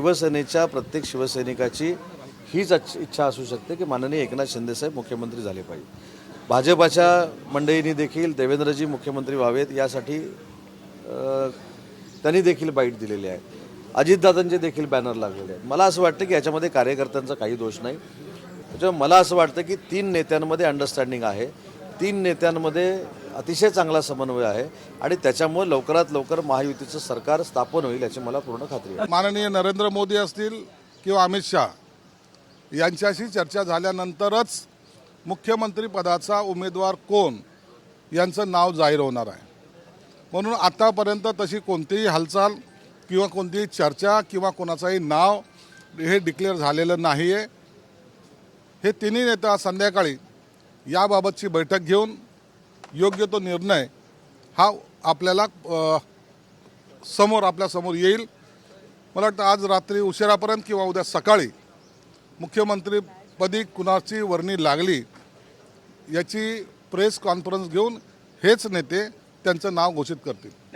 शिवसेनेच्या प्रत्येक शिवसैनिकाची हीच इच्छा असू शकते की माननीय एकनाथ शिंदेसाहेब मुख्यमंत्री झाले पाहिजे। भाजपाच्या मंडळींनी देखील देवेंद्रजी मुख्यमंत्री व्हावेत यासाठी त्यांनी देखील बाईट दिलेली आहे। अजितदादांचे देखील बॅनर लागलेले आहेत। मला असं वाटतं की याच्यामध्ये कार्यकर्त्यांचा काही दोष नाही। त्याच्यामुळे मला असं वाटतं की 3 नेत्यांमध्ये अंडरस्टँडिंग आहे, 3 नेत्यांमध्ये अतिशय चांगला समन्वय आहे आणि त्याच्यामुळे लवकरात लवकर महायुतीचं सरकार स्थापन होईल याची मला पूर्ण खात्री आहे। माननीय नरेंद्र मोदी असतील किंवा अमित शाह यांच्याशी चर्चा झाल्यानंतरच मुख्यमंत्री पदाचा उमेदवार कोण यांचं नाव जाहीर होणार आहे। म्हणून आतापर्यंत तशी कोणतीही हालचाल किंवा कोणतीही चर्चा किंवा कोणाचंही नाव हे डिक्लेअर झालेलं नाही आहे। हे तिन्ही नेते आज संध्याकाळी याबाबतची बैठक घेऊन योग्य तो निर्णय हा आपल्याला आपल्यासमोर येईल। मला वाटतं आज रात्री उशिरापर्यंत किंवा उद्या सकाळी मुख्यमंत्रीपदी कुणाची वर्णी लागली याची प्रेस कॉन्फरन्स घेऊन हेच नेते त्यांचं नाव घोषित करतील।